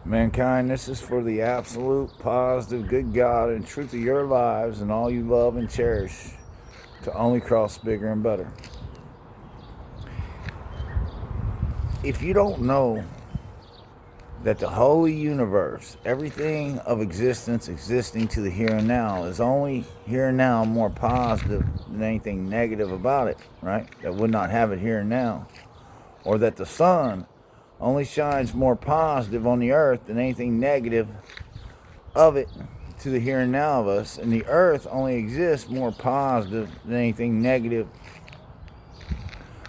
Mankind, this is for the absolute, positive, good God and truth of your lives and all you love and cherish to only cross bigger and better. If you don't know that the holy universe, everything of existence existing to the here and now, is only here and now more positive than anything negative about it, right? That would not have it here and now. Or that the sun only shines more positive on the earth than anything negative of it to the here and now of us, and the earth only exists more positive than anything negative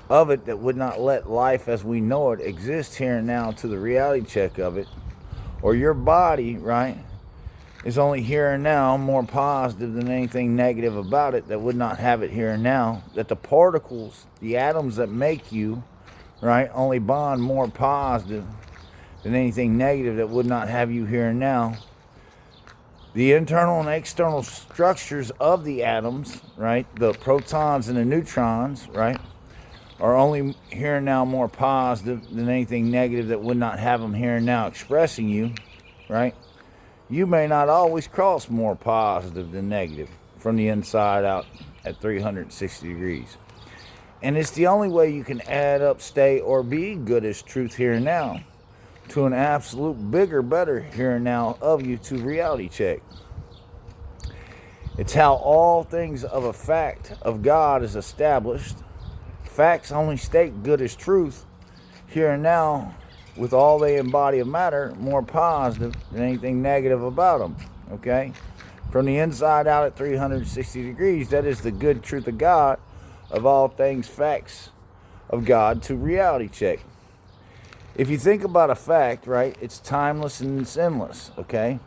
of it that would not let life as we know it exist here and now to the reality check of it. Or your body, right, is only here and now more positive than anything negative about it that would not have it here and now. That the particles, the atoms that make you, right, only bond more positive than anything negative that would not have you here and now. The internal and external structures of the atoms, right, the protons and the neutrons, right, are only here and now more positive than anything negative that would not have them here and now expressing you, right? You may not always cross more positive than negative from the inside out at 360 degrees. And it's the only way you can add up, stay, or be good as truth here and now to an absolute bigger, better here and now of you to reality check. It's how all things of a fact of God is established. Facts only state good as truth here and now with all they embody of matter more positive than anything negative about them, okay? From the inside out at 360 degrees, that is the good truth of God of all things facts of God to reality check. If you think about a fact, right, it's timeless and it's endless, okay?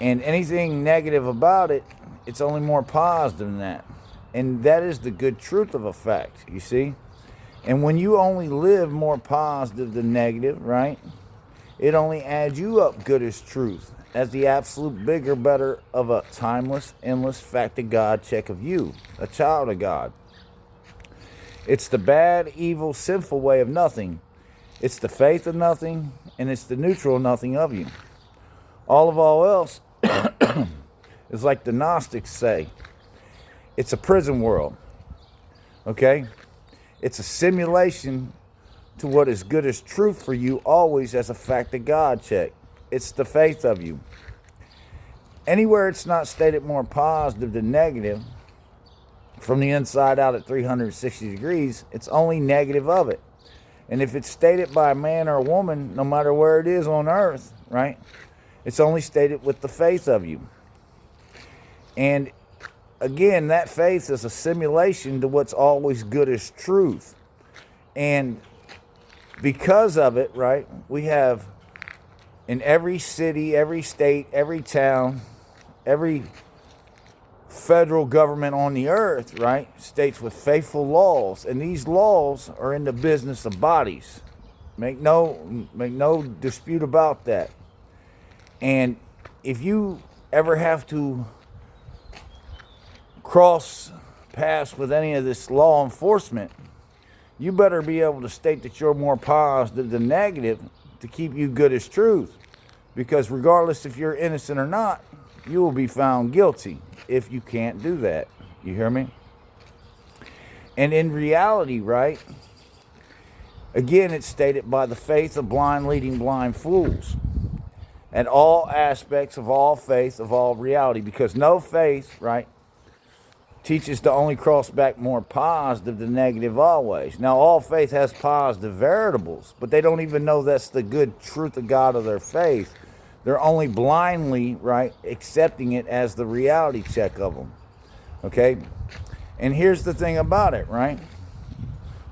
And anything negative about it, it's only more positive than that. And that is the good truth of a fact, you see? And when you only live more positive than negative, right, it only adds you up good as truth as the absolute bigger, better of a timeless, endless fact of God check of you, a child of God. It's the bad, evil, sinful way of nothing. It's the faith of nothing, and it's the neutral nothing of you. All else is like the Gnostics say. It's a prison world, okay? It's a simulation to what is good as truth for you always as a fact of God check. It's the faith of you. Anywhere it's not stated more positive than negative, from the inside out at 360 degrees, it's only negative of it. And if it's stated by a man or a woman, no matter where it is on earth, right, it's only stated with the faith of you. And again, that faith is a simulation to what's always good as truth. And because of it, right, we have in every city, every state, every town, every federal government on the earth, right, states with faithful laws. And these laws are in the business of bodies. Make no dispute about that. And if you ever have to cross paths with any of this law enforcement, you better be able to state that you're more positive than negative to keep you good as truth. Because regardless if you're innocent or not, you will be found guilty if you can't do that. You hear me? And in reality, right, again, it's stated by the faith of blind leading blind fools. At all aspects of all faith, of all reality. Because no faith, right, teaches to only cross back more positive than negative always. Now, all faith has positive variables, but they don't even know that's the good truth of God of their faith. They're only blindly, right, accepting it as the reality check of them. Okay? And here's the thing about it, right?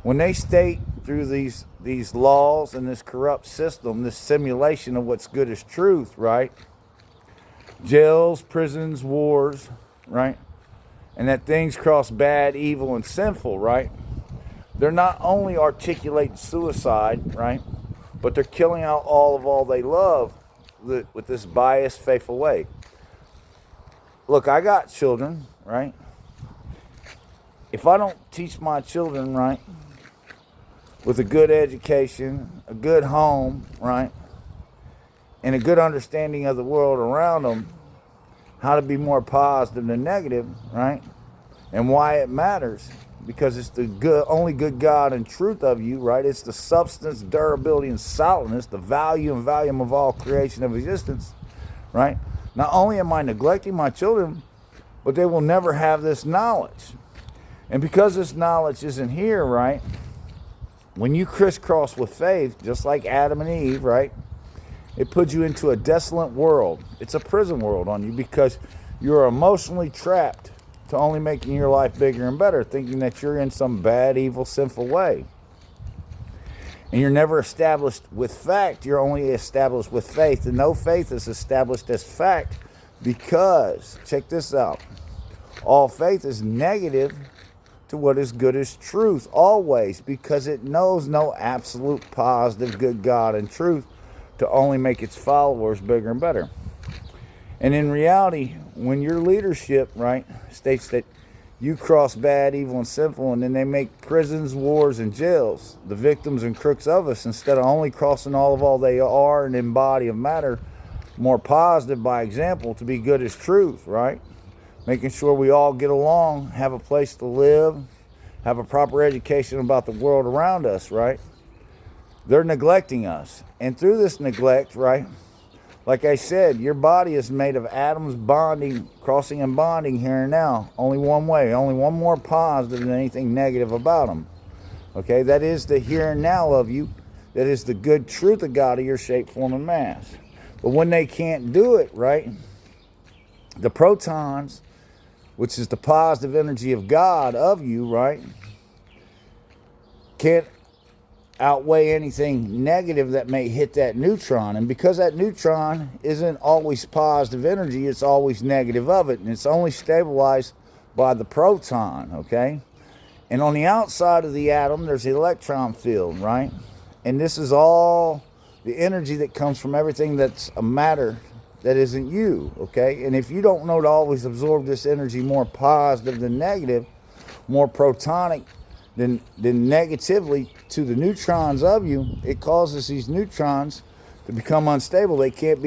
When they state through these laws and this corrupt system, this simulation of what's good as truth, right? Jails, prisons, wars, right? And that things cross bad, evil, and sinful, right? They're not only articulating suicide, right? But they're killing out all they love with this biased, faithful way. Look, I got children, right? If I don't teach my children, right, with a good education, a good home, right, and a good understanding of the world around them, how to be more positive than negative, right? And why it matters, because it's the only good God and truth of you, right? It's the substance, durability, and solidness, the value and volume of all creation of existence, right? Not only am I neglecting my children, but they will never have this knowledge. And because this knowledge isn't here, right? When you crisscross with faith, just like Adam and Eve, right? It puts you into a desolate world. It's a prison world on you, because you're emotionally trapped to only making your life bigger and better, thinking that you're in some bad, evil, sinful way. And you're never established with fact. You're only established with faith. And no faith is established as fact, because, check this out, all faith is negative to what is good as truth, always, because it knows no absolute positive good God and truth to only make its followers bigger and better. And in reality, when your leadership, right, states that you cross bad, evil, and sinful, and then they make prisons, wars, and jails the victims and crooks of us, instead of only crossing all they are and embody of matter, more positive by example, to be good as truth, right? Making sure we all get along, have a place to live, have a proper education about the world around us, right? They're neglecting us. And through this neglect, right, like I said, your body is made of atoms bonding, crossing and bonding here and now. Only one way, only one more positive than anything negative about them. Okay, that is the here and now of you. That is the good truth of God of your shape, form, and mass. But when they can't do it, right, the protons, which is the positive energy of God of you, right, can't outweigh anything negative that may hit that neutron. And because that neutron isn't always positive energy, it's always negative of it, and it's only stabilized by the proton, okay? And on the outside of the atom, there's the electron field, right? And this is all the energy that comes from everything that's a matter that isn't you, okay? And if you don't know to always absorb this energy more positive than negative, more protonic than negatively to the neutrons of you, it causes these neutrons to become unstable. They can't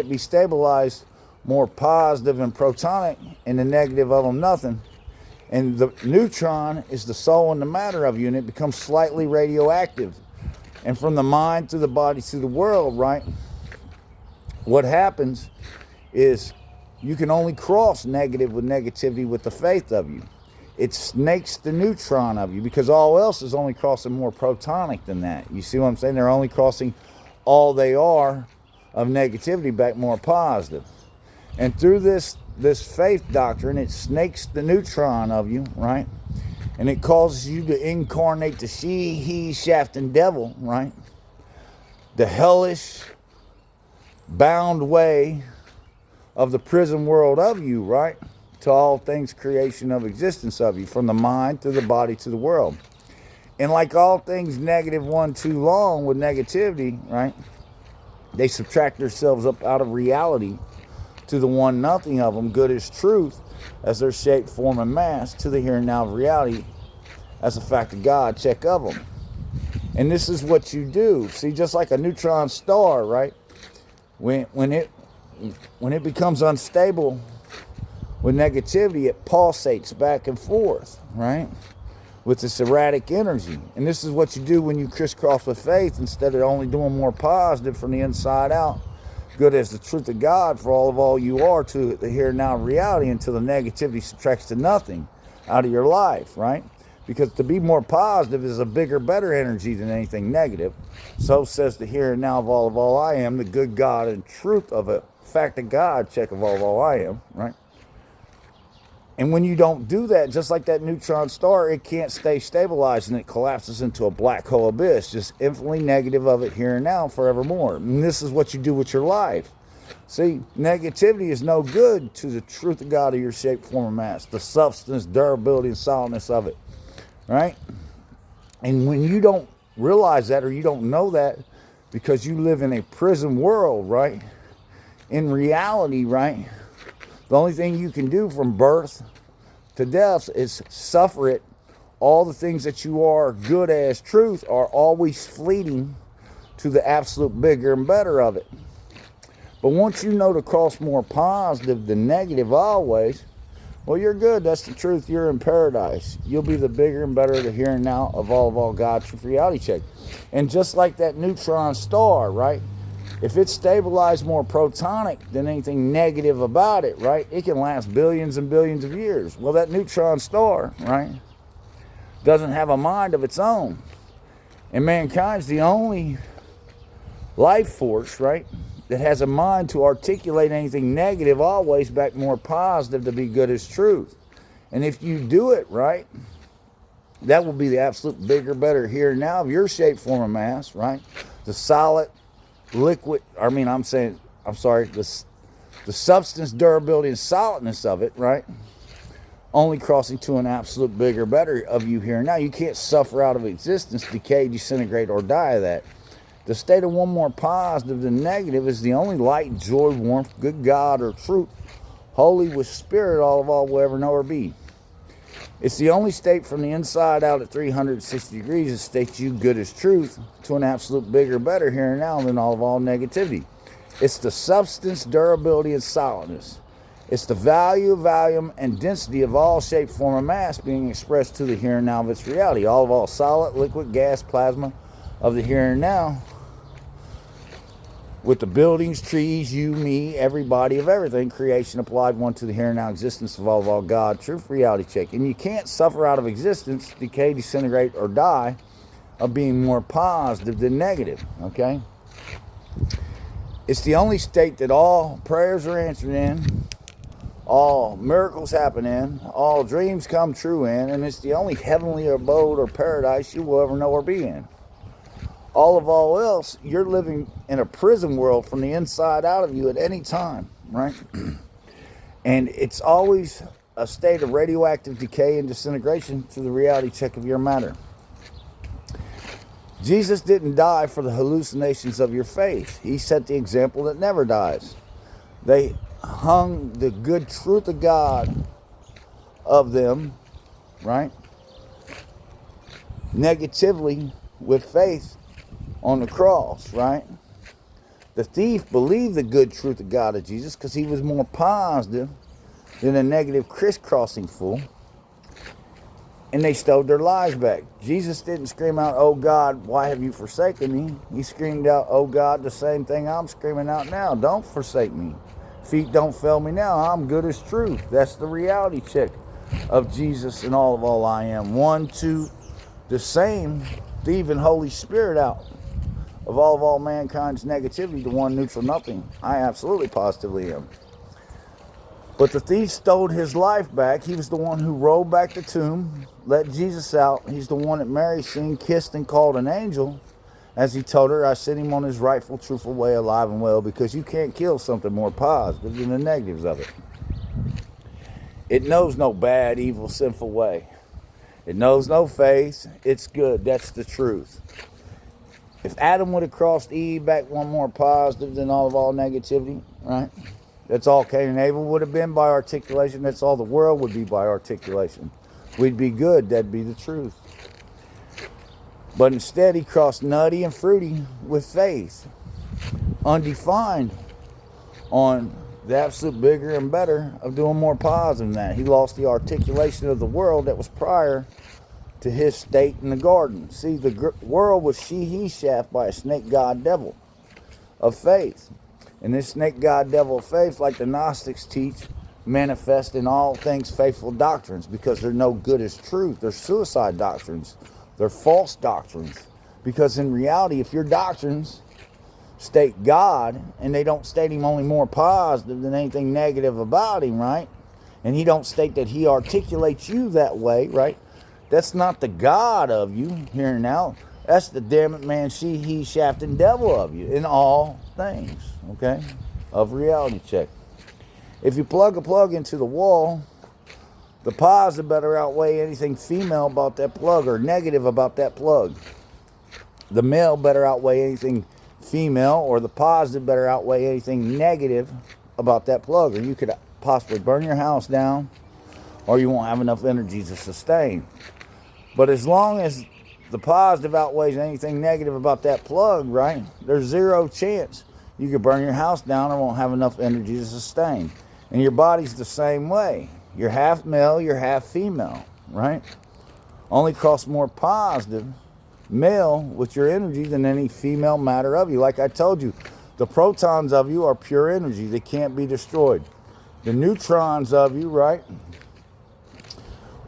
be stabilized more positive and protonic, and the negative of them nothing. And the neutron is the soul and the matter of you, and it becomes slightly radioactive. And from the mind to the body to the world, right, what happens is you can only cross negative with negativity with the faith of you. It snakes the neutron of you, because all else is only crossing more protonic than that. You see what I'm saying? They're only crossing all they are of negativity back more positive. And through this faith doctrine, it snakes the neutron of you, right? And it causes you to incarnate the she, he, shaft, and devil, right? The hellish, bound way of the prison world of you, right? To all things creation of existence of you, from the mind to the body to the world. And like all things negative one too long with negativity, right, they subtract themselves up out of reality to the one nothing of them, good as truth, as their shape, form, and mass, to the here and now of reality as a fact of God, check of them. And this is what you do. See, just like a neutron star, right, when it becomes unstable with negativity, it pulsates back and forth, right, with this erratic energy. And this is what you do when you crisscross with faith, instead of only doing more positive from the inside out, good as the truth of God for all you are, to the here and now reality, until the negativity subtracts to nothing out of your life, right? Because to be more positive is a bigger, better energy than anything negative. So says the here and now of all I am, the good God and truth of a fact of God, check of all I am, right? And when you don't do that, just like that neutron star, it can't stay stabilized, and it collapses into a black hole abyss, just infinitely negative of it here and now, forevermore. And this is what you do with your life. See, negativity is no good to the truth of God of your shape, form, and mass, the substance, durability, and solidness of it, right? And when you don't realize that, or you don't know that, because you live in a prison world, right? In reality, right, the only thing you can do from birth to death is suffer it. All the things that you are good as truth are always fleeting to the absolute bigger and better of it. But once you know to cross more positive than negative always, well, you're good. That's the truth. You're in paradise. You'll be the bigger and better, the here and now of all God truth reality check. And just like that neutron star, right? If it's stabilized more protonic than anything negative about it, right? It can last billions and billions of years. Well, that neutron star, right, doesn't have a mind of its own. And mankind's the only life force, right, that has a mind to articulate anything negative always back more positive to be good as truth. And if you do it right, that will be the absolute bigger, better here and now of your shape, form, and mass, right? The solid, liquid, the substance, durability, and solidness of it, right? Only crossing to an absolute bigger, better of you here and now. You can't suffer out of existence, decay, disintegrate, or die of that. The state of one more positive than negative is the only light, joy, warmth, good God, or truth, holy with spirit, all of all will ever know or be. It's the only state from the inside out at 360 degrees that states you good as truth to an absolute bigger, better here and now than all of all negativity. It's the substance, durability, and solidness. It's the value, volume, and density of all shape, form, and mass being expressed to the here and now of its reality. All of all solid, liquid, gas, plasma of the here and now, with the buildings, trees, you, me, everybody of everything, creation applied one to the here and now existence of all God, truth, reality check. And you can't suffer out of existence, decay, disintegrate, or die of being more positive than negative, okay? It's the only state that all prayers are answered in, all miracles happen in, all dreams come true in, and it's the only heavenly abode or paradise you will ever know or be in. All else, you're living in a prison world from the inside out of you at any time, right? And it's always a state of radioactive decay and disintegration to the reality check of your matter. Jesus didn't die for the hallucinations of your faith. He set the example that never dies. They hung the good truth of God of them, right, negatively with faith on the cross, right? The thief believed the good truth of God of Jesus because he was more positive than a negative crisscrossing fool, and they stole their lives back. Jesus didn't scream out, "Oh God, why have you forsaken me?" He screamed out, "Oh God, the same thing I'm screaming out now. Don't forsake me. Feet don't fail me now. I'm good as truth." That's the reality check of Jesus and all of all I am. One, two, the same, the even Holy Spirit out of all mankind's negativity to one neutral nothing. I absolutely positively am. But the thief stole his life back. He was the one who rolled back the tomb, let Jesus out. He's the one that Mary seen, kissed, and called an angel. As he told her, I sent him on his rightful, truthful way, alive and well, because you can't kill something more positive than the negatives of it. It knows no bad, evil, sinful way. It knows no faith. It's good. That's the truth. If Adam would have crossed Eve back one more positive than all negativity, right? That's all Cain and Abel would have been by articulation. That's all the world would be by articulation. We'd be good. That'd be the truth. But instead, he crossed nutty and fruity with faith, undefined on the absolute bigger and better of doing more positive than that. He lost the articulation of the world that was prior to his state in the garden. See, the world was he shaft by a snake god devil of faith. And this snake god devil of faith, like the Gnostics teach, manifest in all things faithful doctrines, because they're no good as truth. They're suicide doctrines. They're false doctrines. Because in reality, if your doctrines state God, and they don't state him only more positive than anything negative about him, right? And he don't state that he articulates you that way, right? That's not the God of you here and now. That's the damn it man, she, he, shaft, and devil of you in all things, okay? Of reality check. If you plug a plug into the wall, the positive better outweigh anything female about that plug or negative about that plug. The male better outweigh anything female, or the positive better outweigh anything negative about that plug, or you could possibly burn your house down, or you won't have enough energy to sustain. But as long as the positive outweighs anything negative about that plug, right, there's zero chance You could burn your house down and won't have enough energy to sustain. And your body's the same way. You're half male, you're half female, right? Only costs more positive male with your energy than any female matter of you. Like I told you, the protons of you are pure energy. They can't be destroyed. The neutrons of you, right,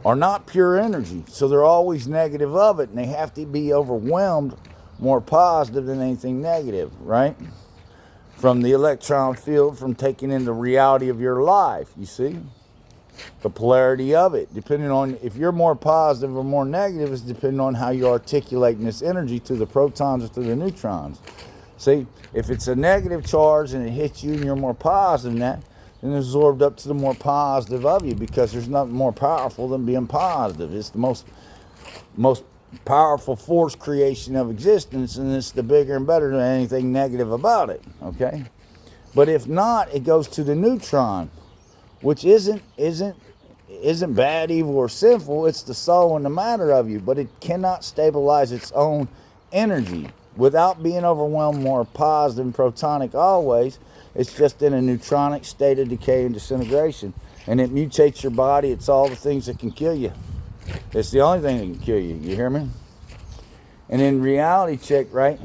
are not pure energy. So they're always negative of it, and they have to be overwhelmed more positive than anything negative, right? From the electron field, from taking in the reality of your life, you see? The polarity of it, depending on if you're more positive or more negative, is depending on how you're articulating this energy to the protons or to the neutrons. See, if it's a negative charge and it hits you and you're more positive than that, then it's absorbed up to the more positive of you, because there's nothing more powerful than being positive. It's the most powerful force creation of existence, and it's the bigger and better than anything negative about it, okay? But if not, it goes to the neutron, which isn't bad, evil, or sinful. It's the soul and the matter of you, but it cannot stabilize its own energy without being overwhelmed more positive and protonic always. It's just in a neutronic state of decay and disintegration, and it mutates your body. It's all the things that can kill you. It's the only thing that can kill you. You hear me? And in reality check, right,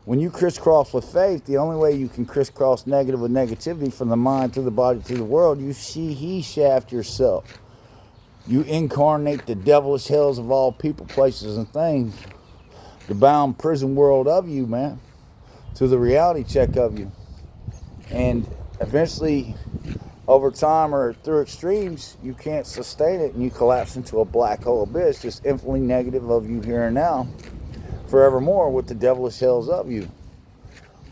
when you crisscross with faith, the only way you can crisscross negative with negativity from the mind to the body to the world, you see he shaft yourself. You incarnate the devilish hells of all people, places, and things. The bound prison world of you, man, to the reality check of you. And eventually, over time or through extremes, you can't sustain it and you collapse into a black hole abyss, just infinitely negative of you here and now, forevermore, with the devilish hells of you.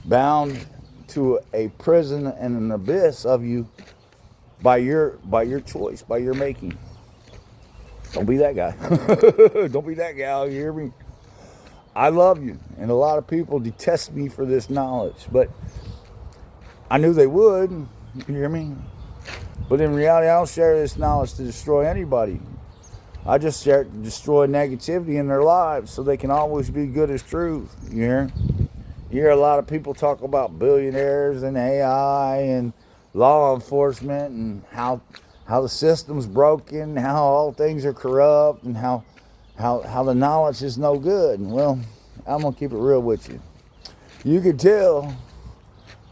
Bound to a prison and an abyss of you by your choice, by your making. Don't be that guy. Don't be that gal, you hear me? I love you, and a lot of people detest me for this knowledge, but I knew they would, you hear me? But in reality, I don't share this knowledge to destroy anybody. I just share it to destroy negativity in their lives so they can always be good as truth, you hear? You hear a lot of people talk about billionaires and AI and law enforcement and how the system's broken, how all things are corrupt, and how the knowledge is no good. Well, I'm going to keep it real with you. You could tell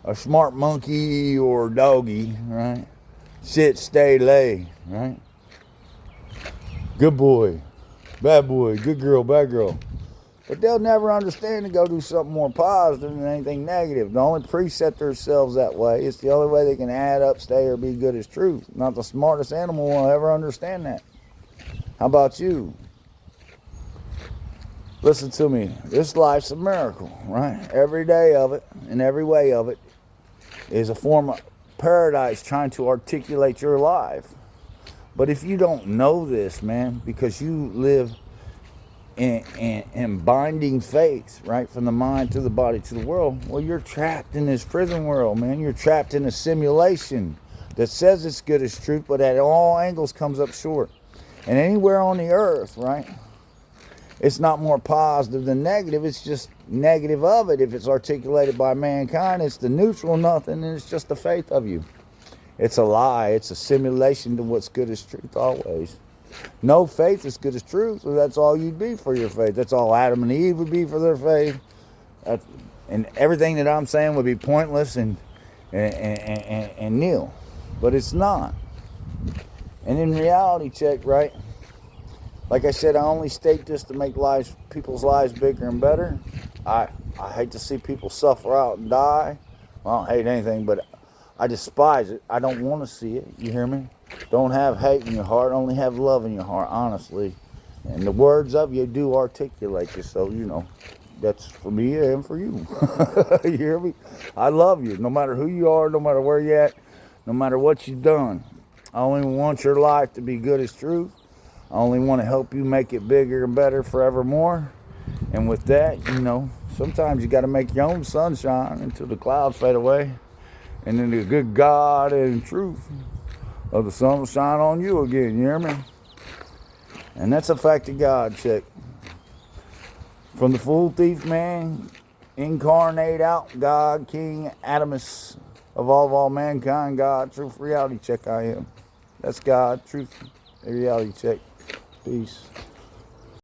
a smart monkey or doggy, right? Sit, stay, lay, right? Good boy, bad boy, good girl, bad girl. But they'll never understand to go do something more positive than anything negative. They only preset themselves that way. It's the only way they can add up, stay, or be good as truth. Not the smartest animal will ever understand that. How about you? Listen to me. This life's a miracle, right? Every day of it and every way of it is a form of paradise trying to articulate your life. But if you don't know this, man, because you live in binding faith, right, from the mind to the body to the world, well, you're trapped in this prison world, man. You're trapped in a simulation that says it's good as truth, but at all angles comes up short. And anywhere on the earth, right, it's not more positive than negative. It's just negative of it. If it's articulated by mankind, it's the neutral nothing, and it's just the faith of you. It's a lie. It's a simulation to what's good as truth always. No faith is good as truth, so that's all you'd be for your faith. That's all Adam and Eve would be for their faith. And everything that I'm saying would be pointless and nil. But it's not. And in reality check, right? Like I said, I only state this to make people's lives bigger and better. I hate to see people suffer out and die. Well, I don't hate anything, but I despise it. I don't want to see it. You hear me? Don't have hate in your heart. Only have love in your heart, honestly. And the words of you do articulate you. So, you know, that's for me and for you. You hear me? I love you. No matter who you are, no matter where you're at, no matter what you've done. I only want your life to be good as truth. I only want to help you make it bigger and better forevermore. And with that, you know, sometimes you got to make your own sunshine until the clouds fade away. And then the good God and truth of the sun will shine on you again. You hear me? And that's a fact of God, check. From the fool thief, man, Incarnate out God, King, Adamus of all mankind, God, truth, reality check I am. That's God, truth, reality check. Peace.